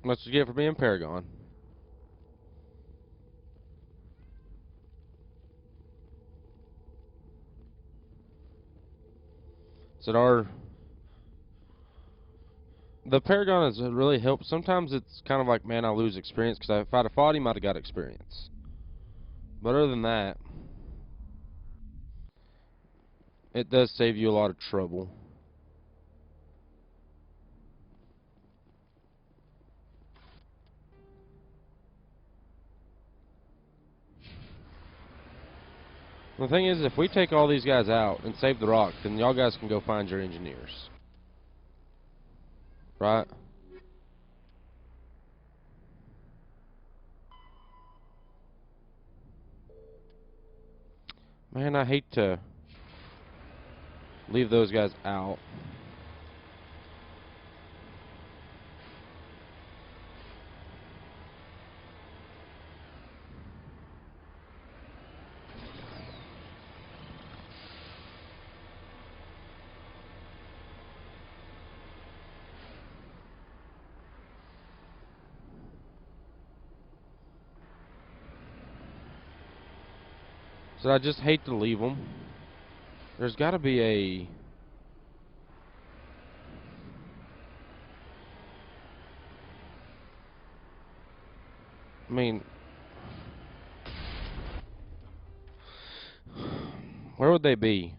Let's just get it for being Paragon. So the Paragon has really helped. Sometimes it's kind of like, man, I lose experience because if I'd have fought him, I'd have got experience. But other than that, it does save you a lot of trouble. The thing is, if we take all these guys out and save the rock, then y'all guys can go find your engineers. Right? Man, I hate to leave those guys out. So I just hate to leave them. There's got to be a... I mean... Where would they be?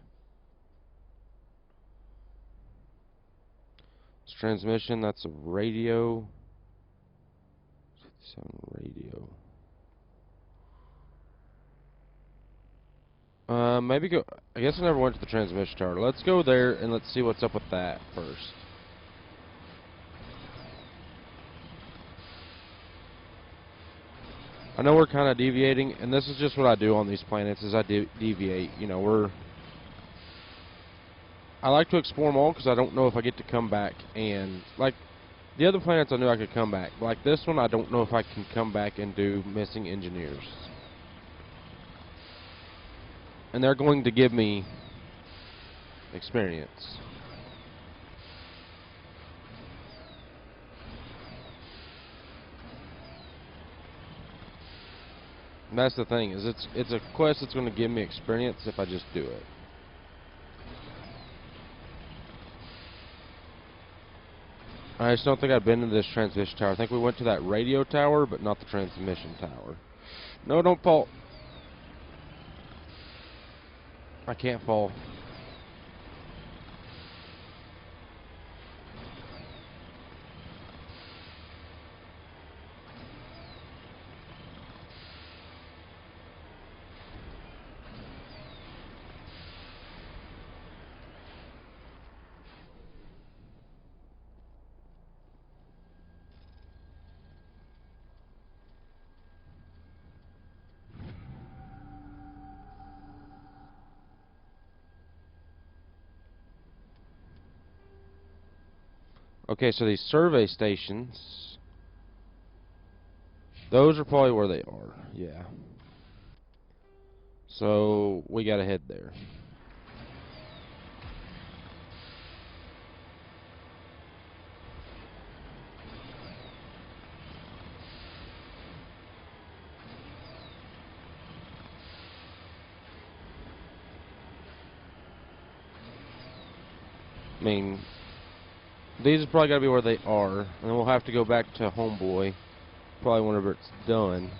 It's transmission, that's a radio. 57 radio. Maybe go... I guess I never went to the transmission tower. Let's go there and let's see what's up with that first. I know we're kind of deviating, and this is just what I do on these planets, is I deviate. You know, I like to explore them all because I don't know if I get to come back and... Like, the other planets I knew I could come back. Like this one, I don't know if I can come back and do missing engineers. And they're going to give me experience. And that's the thing, is it's a quest that's going to give me experience if I just do it. I just don't think I've been to this transmission tower. I think we went to that radio tower, but not the transmission tower. No, don't fall. I can't fall. Okay, so these survey stations, those are probably where they are, yeah. So, we gotta head there. I mean, these are probably gotta be where they are, and then we'll have to go back to Homeboy, probably whenever it's done.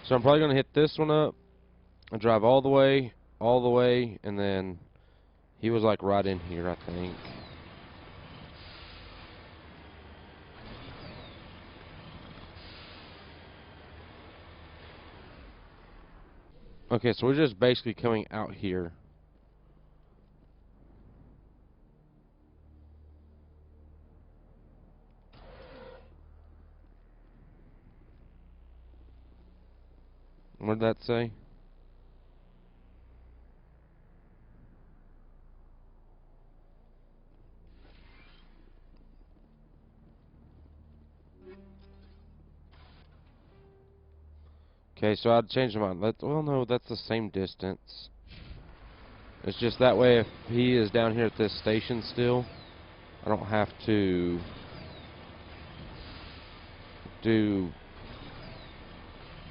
So I'm probably gonna hit this one up, and drive all the way, and then he was like right in here, I think. Okay, so we're just basically coming out here. What did that say? Okay, so I'd change my mind. Well, no, that's the same distance. It's just that way if he is down here at this station still, I don't have to do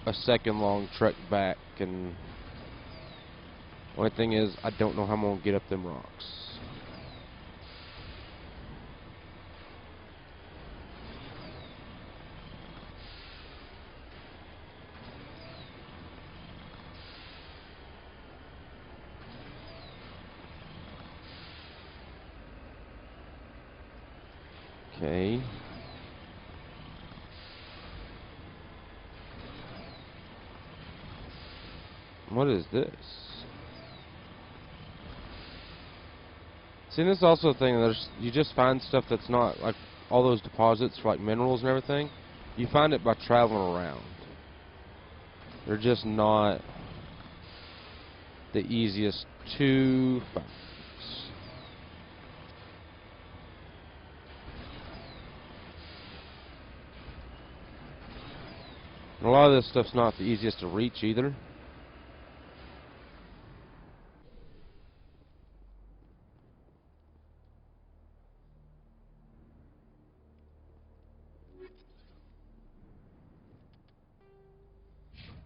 a second long trek back, and only thing is I don't know how I'm gonna get up them rocks. Okay. What is this? See, this is also a thing. You just find stuff that's not like all those deposits for like minerals and everything. You find it by traveling around. They're just not the easiest to find. And a lot of this stuff's not the easiest to reach either.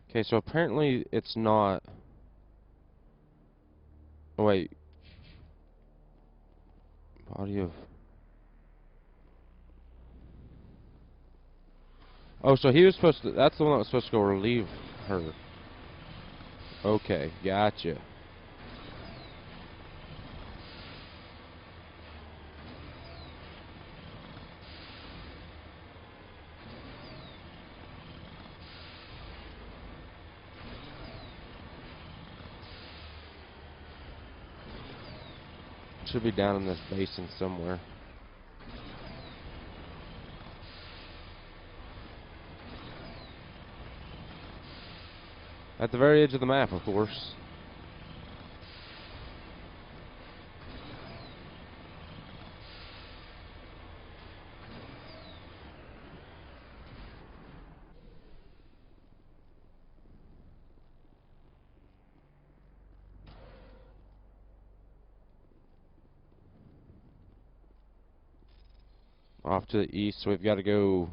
Okay, so apparently it's not... Oh, wait. Body of... Oh, so he was supposed to... That's the one that was supposed to go relieve her. Okay, gotcha. Should be down in this basin somewhere. At the very edge of the map, of course. Off to the east, so we've got to go...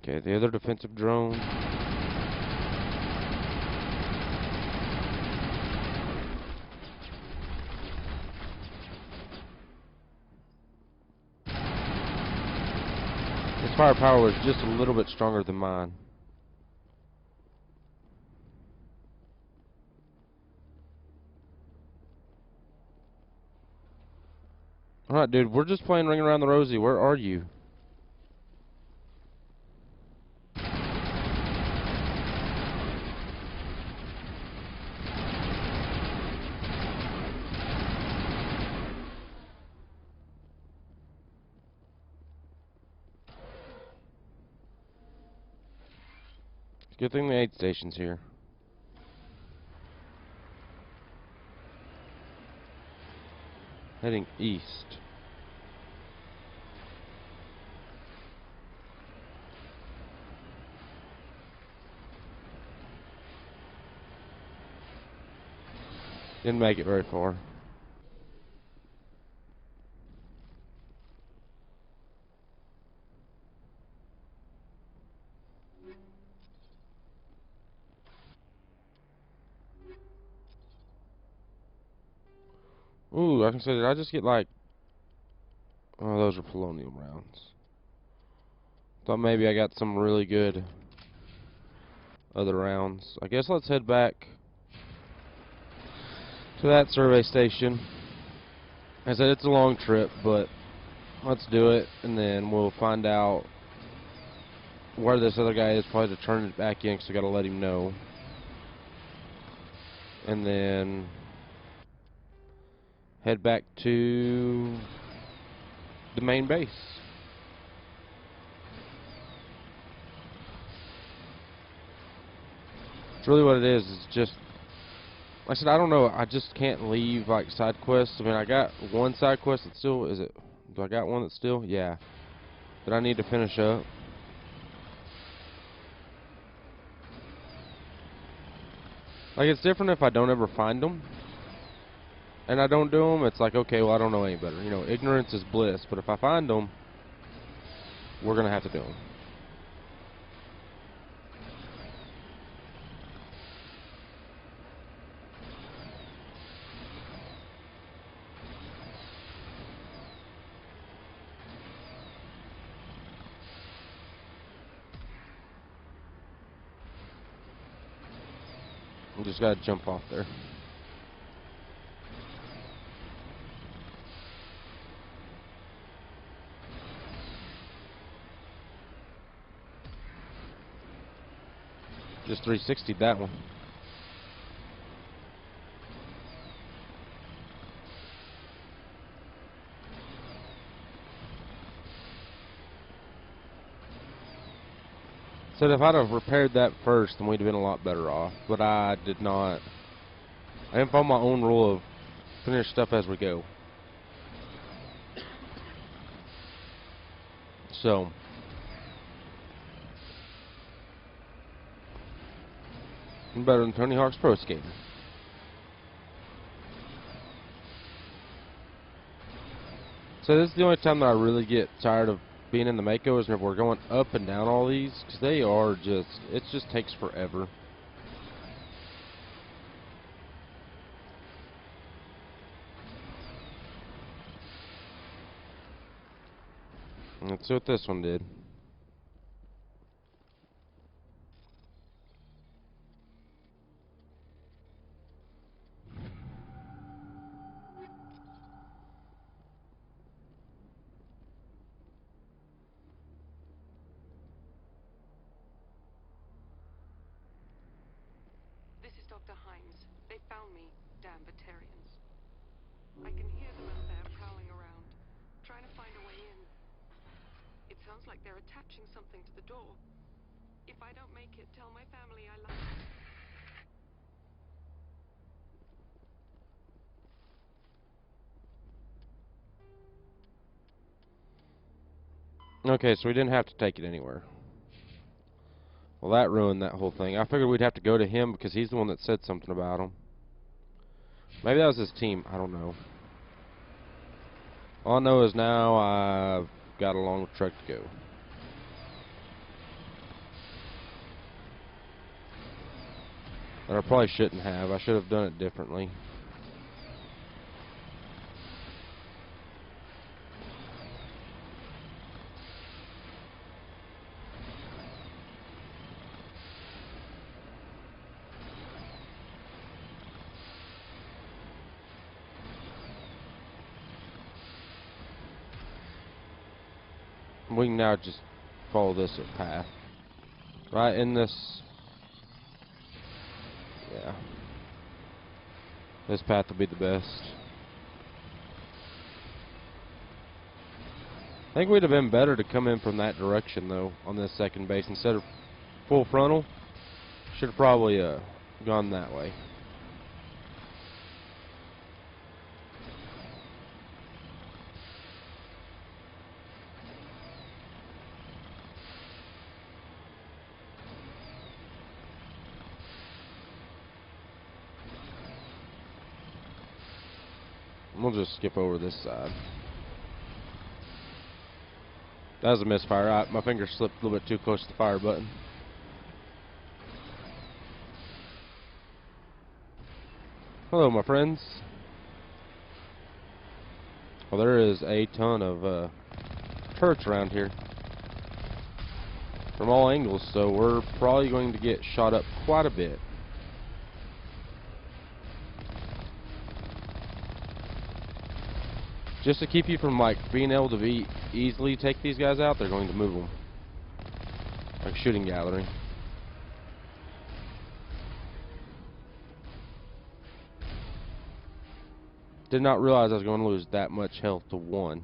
Okay, the other defensive drone. His firepower was just a little bit stronger than mine. Alright, dude, we're just playing Ring Around the Rosie. Where are you? Good thing the aid station's here. Heading east. Didn't make it very far. Ooh, I can say, did I just get like... Oh, those are polonium rounds. Thought maybe I got some really good other rounds. I guess let's head back to that survey station. I said it's a long trip, but let's do it, and then we'll find out where this other guy is, probably to turn it back in, because I got to let him know. And then head back to the main base. It's really what it is. It's just, like I said, I don't know. I just can't leave like side quests. I mean, I got one side quest that still is it. Do I got one that's still? Yeah. That I need to finish up. Like, it's different if I don't ever find them and I don't do them. It's like, okay, well, I don't know any better. You know, ignorance is bliss. But if I find them, we're gonna have to do them. We just gotta jump off there. Just 360'd that one. Said if I'd have repaired that first, then we'd have been a lot better off. But I did not. I didn't follow my own rule of finish stuff as we go. So, I'm better than Tony Hawk's Pro Skater. So this is the only time that I really get tired of being in the Mako is whenever we're going up and down all these, because they are just, it just takes forever. Let's see what this one did. This is Dr. Himes. They found me, damn Batarians. I can hear them out there prowling around, trying to find a way in. It sounds like they're attaching something to the door. If I don't make it, tell my family I love them. Okay, so we didn't have to take it anywhere. Well, that ruined that whole thing. I figured we'd have to go to him because he's the one that said something about him. Maybe that was his team. I don't know. All I know is now I've got a long trek to go. That I probably shouldn't have. I should have done it differently. We can now just follow this path. Right in this... Yeah. This path will be the best. I think we'd have been better to come in from that direction, though, on this second base. Instead of full frontal, should have probably gone that way. We'll just skip over this side. That was a misfire. My finger slipped a little bit too close to the fire button. Hello, my friends. Well, there is a ton of turrets around here from all angles, so we're probably going to get shot up quite a bit. Just to keep you from like being able to easily take these guys out, they're going to move them like shooting gallery. Did not realize I was going to lose that much health to one.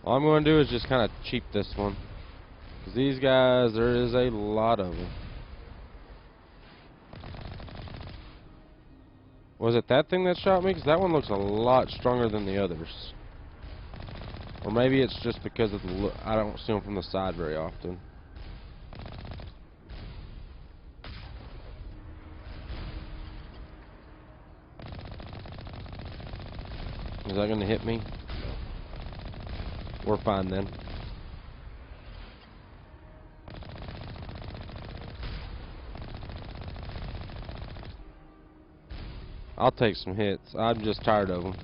All I'm going to do is just kind of cheap this one. Because these guys, there is a lot of them. Was it that thing that shot me? Because that one looks a lot stronger than the others. Or maybe it's just because of the look. I don't see them from the side very often. Is that going to hit me? We're fine then. I'll take some hits. I'm just tired of them.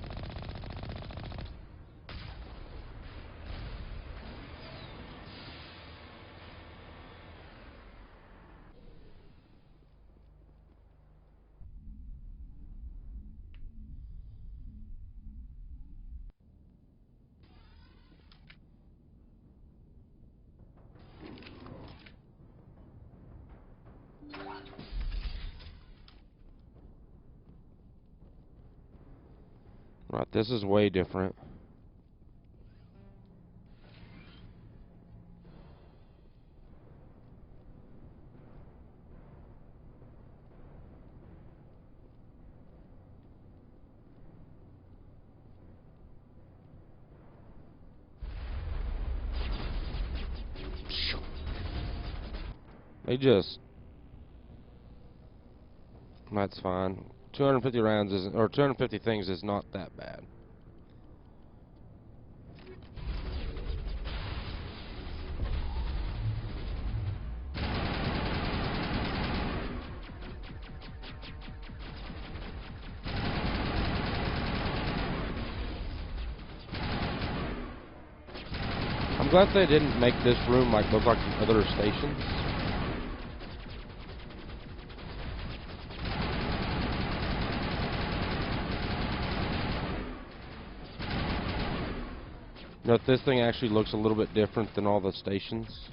Right, this is way different. They just... That's fine. 250 rounds is, or 250 things is not that bad. I'm glad they didn't make this room like look like the other stations. You know, this thing actually looks a little bit different than all the stations.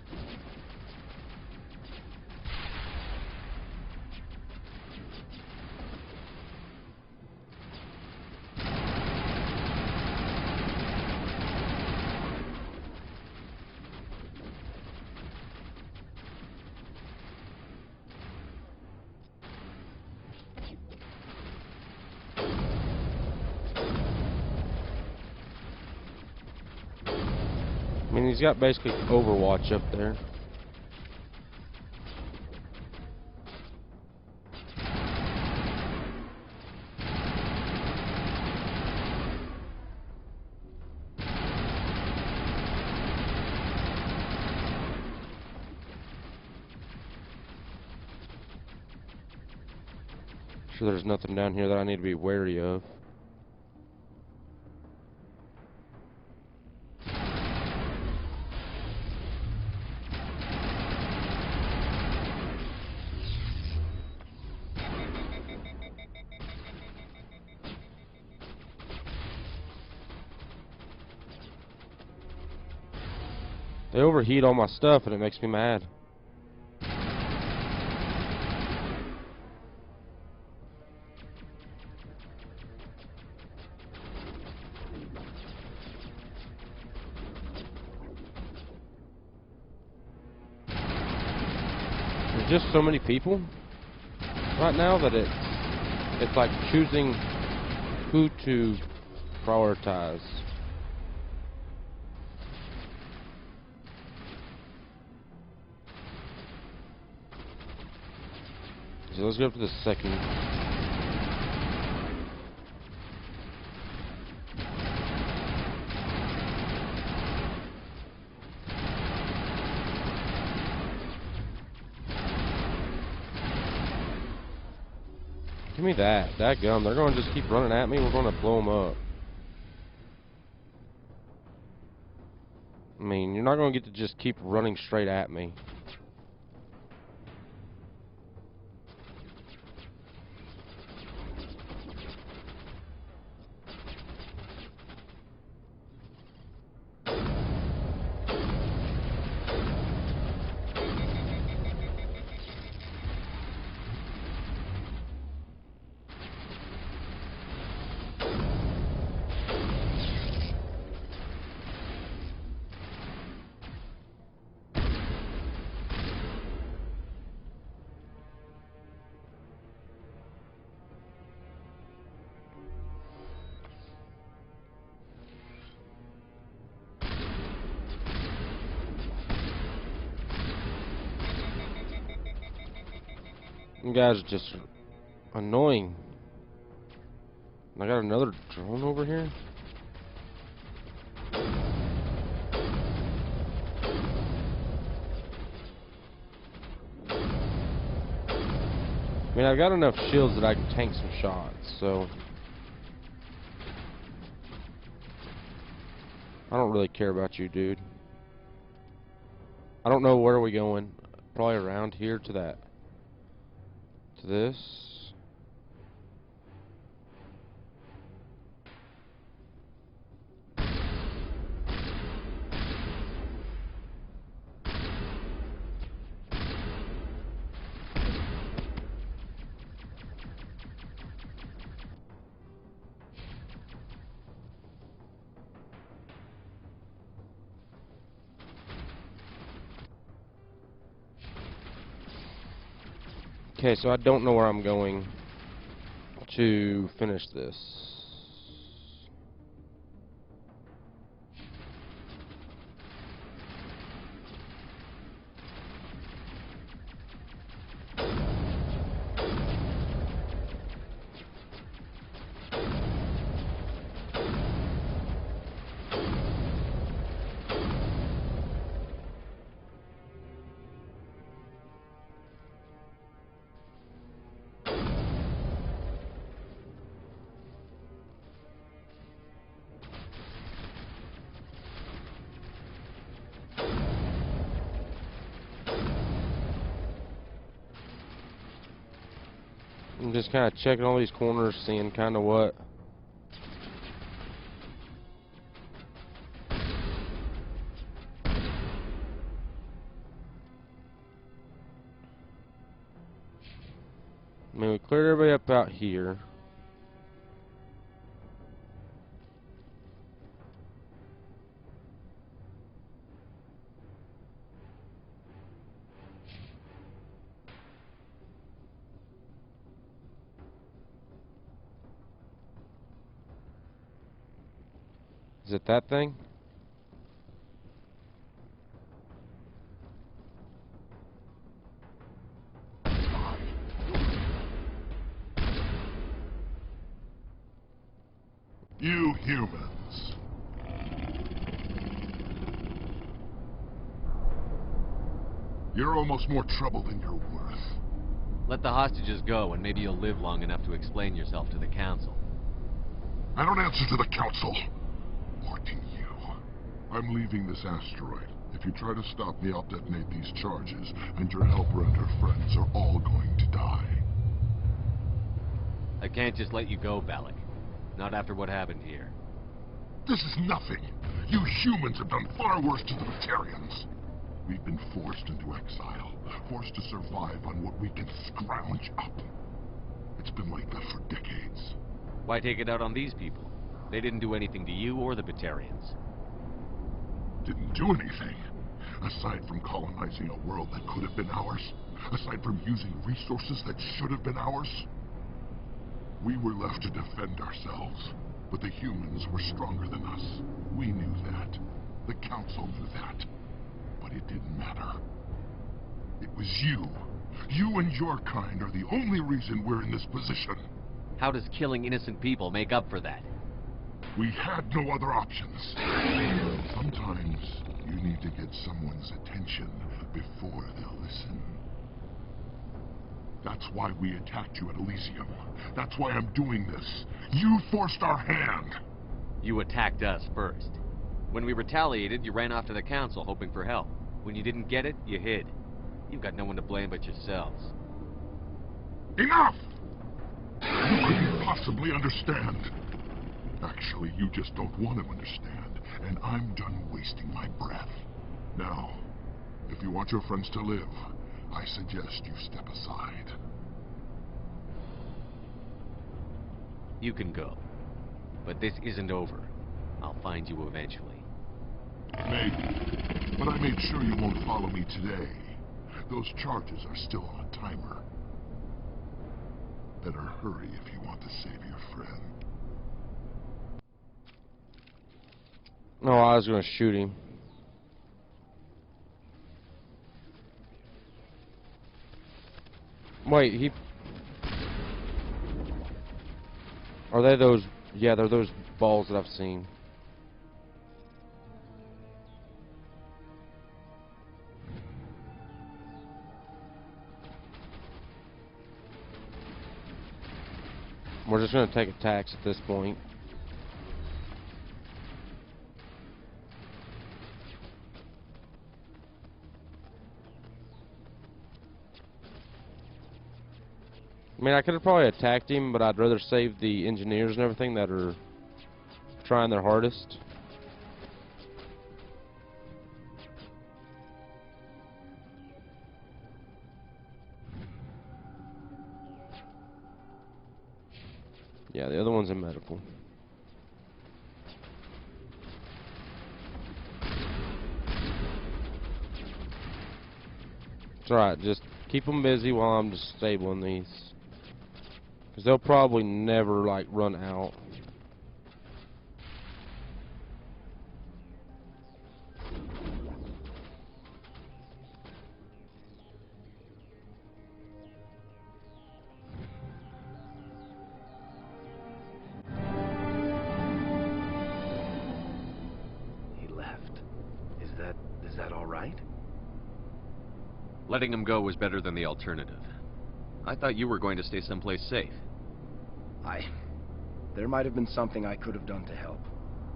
I mean, he's got basically Overwatch up there. Sure, there's nothing down here that I need to be wary of. They overheat all my stuff and it makes me mad. There's just so many people right now that it's like choosing who to prioritize. So let's go up to the second. Give me that. That gun. They're going to just keep running at me. We're going to blow them up. I mean, you're not going to get to just keep running straight at me. You guys are just annoying. I got another drone over here. I mean, I've got enough shields that I can tank some shots, so I don't really care about you, dude. I don't know where are we going. Probably around here to that. To this. Okay, so I don't know where I'm going to finish this. I'm just kind of checking all these corners, seeing kind of what. I mean, we cleared everybody up out here. Is it that thing? You humans. You're almost more trouble than you're worth. Let the hostages go, and maybe you'll live long enough to explain yourself to the council. I don't answer to the council. Or to you. I'm leaving this asteroid. If you try to stop me, I'll detonate these charges, and your helper and her friends are all going to die. I can't just let you go, Balak. Not after what happened here. This is nothing. You humans have done far worse to the Batarians. We've been forced into exile, forced to survive on what we can scrounge up. It's been like that for decades. Why take it out on these people? They didn't do anything to you or the Batarians. Didn't do anything. Aside from colonizing a world that could have been ours. Aside from using resources that should have been ours. We were left to defend ourselves. But the humans were stronger than us. We knew that. The council knew that. But it didn't matter. It was you. You and your kind are the only reason we're in this position. How does killing innocent people make up for that? We had no other options. Sometimes you need to get someone's attention before they'll listen. That's why we attacked you at Elysium. That's why I'm doing this. You forced our hand. You attacked us first. When we retaliated, you ran off to the council hoping for help. When you didn't get it, you hid. You've got no one to blame but yourselves. Enough! You couldn't possibly understand. Actually, you just don't want to understand, and I'm done wasting my breath. Now, if you want your friends to live, I suggest you step aside. You can go. But this isn't over. I'll find you eventually. Maybe. But I made sure you won't follow me today. Those charges are still on a timer. Better hurry if you want to save your friend. No, I was gonna shoot him. Wait, he... Are they those... Yeah, they're those balls that I've seen. We're just gonna take a tax at this point. I mean, I could have probably attacked him, but I'd rather save the engineers and everything that are trying their hardest. Yeah, the other one's in medical. It's alright, just keep them busy while I'm just stabling these. Because they'll probably never, like, run out. He left. Is that all right? Letting him go was better than the alternative. I thought you were going to stay someplace safe. There might have been something I could have done to help.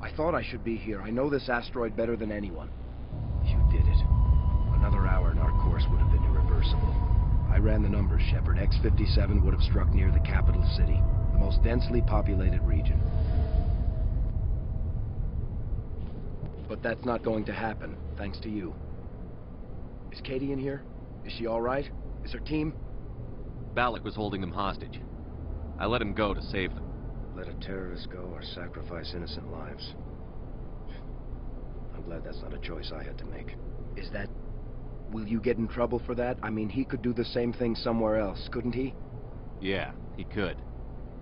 I thought I should be here. I know this asteroid better than anyone. You did it. Another hour and our course would have been irreversible. I ran the numbers, Shepard. X-57 would have struck near the capital city, the most densely populated region. But that's not going to happen, thanks to you. Is Katie in here? Is she all right? Is her team? Balak was holding them hostage. I let him go to save them. Let a terrorist go or sacrifice innocent lives. I'm glad that's not a choice I had to make. Is that... Will you get in trouble for that? I mean, he could do the same thing somewhere else, couldn't he? Yeah, he could.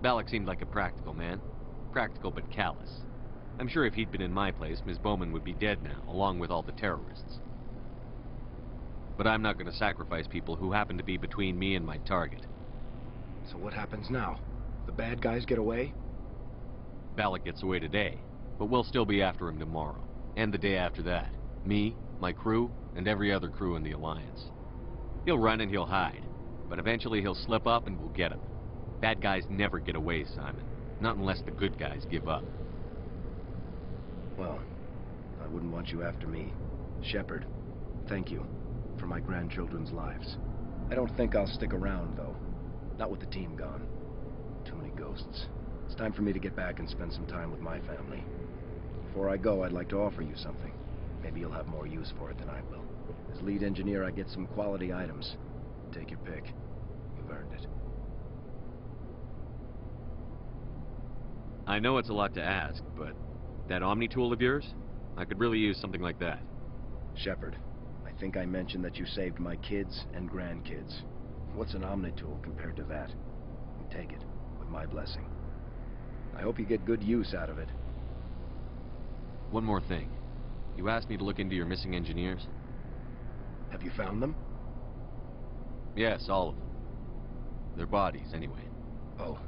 Balak seemed like a practical man. Practical but callous. I'm sure if he'd been in my place, Ms. Bowman would be dead now, along with all the terrorists. But I'm not going to sacrifice people who happen to be between me and my target. So what happens now? The bad guys get away? Balak gets away today, but we'll still be after him tomorrow, and the day after that. Me, my crew, and every other crew in the Alliance. He'll run and he'll hide, but eventually he'll slip up and we'll get him. Bad guys never get away, Simon. Not unless the good guys give up. Well, I wouldn't want you after me. Shepard, thank you for my grandchildren's lives. I don't think I'll stick around, though. Not with the team gone. Too many ghosts. It's time for me to get back and spend some time with my family. Before I go, I'd like to offer you something. Maybe you'll have more use for it than I will. As lead engineer, I get some quality items. Take your pick. You've earned it. I know it's a lot to ask, but that Omni tool of yours? I could really use something like that. Shepard, I think I mentioned that you saved my kids and grandkids. What's an Omni tool compared to that? Take it, with my blessing. I hope you get good use out of it. One more thing. You asked me to look into your missing engineers? Have you found them? Yes, all of them. Their bodies, anyway. Oh.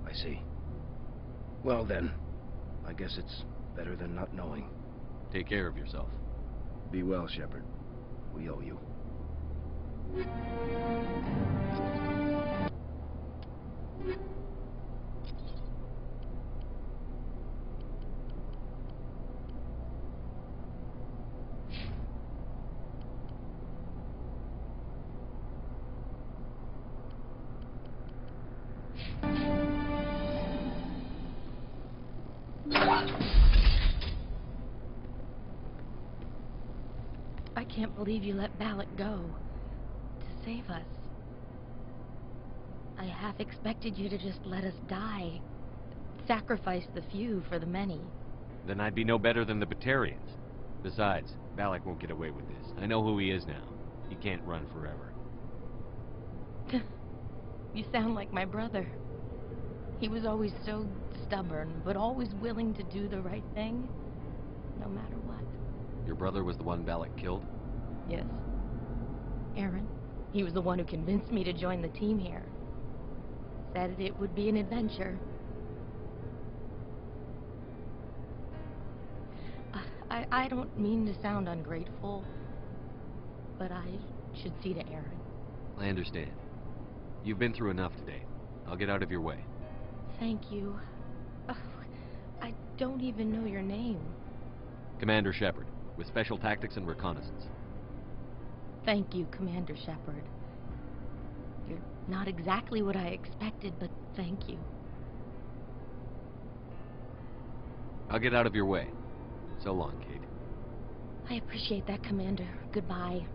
I see. Well then, I guess it's better than not knowing. Take care of yourself. Be well, Shepard. We owe you. I can't believe you let Balak go. To save us. I half expected you to just let us die. Sacrifice the few for the many. Then I'd be no better than the Batarians. Besides, Balak won't get away with this. I know who he is now. He can't run forever. You sound like my brother. He was always so stubborn, but always willing to do the right thing, no matter what. Your brother was the one Balak killed? Yes. Aaron. He was the one who convinced me to join the team here. Said it would be an adventure. I don't mean to sound ungrateful, but I should see to Aaron. I understand. You've been through enough today. I'll get out of your way. Thank you. I don't even know your name. Commander Shepard, with Special Tactics and Reconnaissance. Thank you, Commander Shepard. You're not exactly what I expected, but thank you. I'll get out of your way. So long, Kate. I appreciate that, Commander. Goodbye.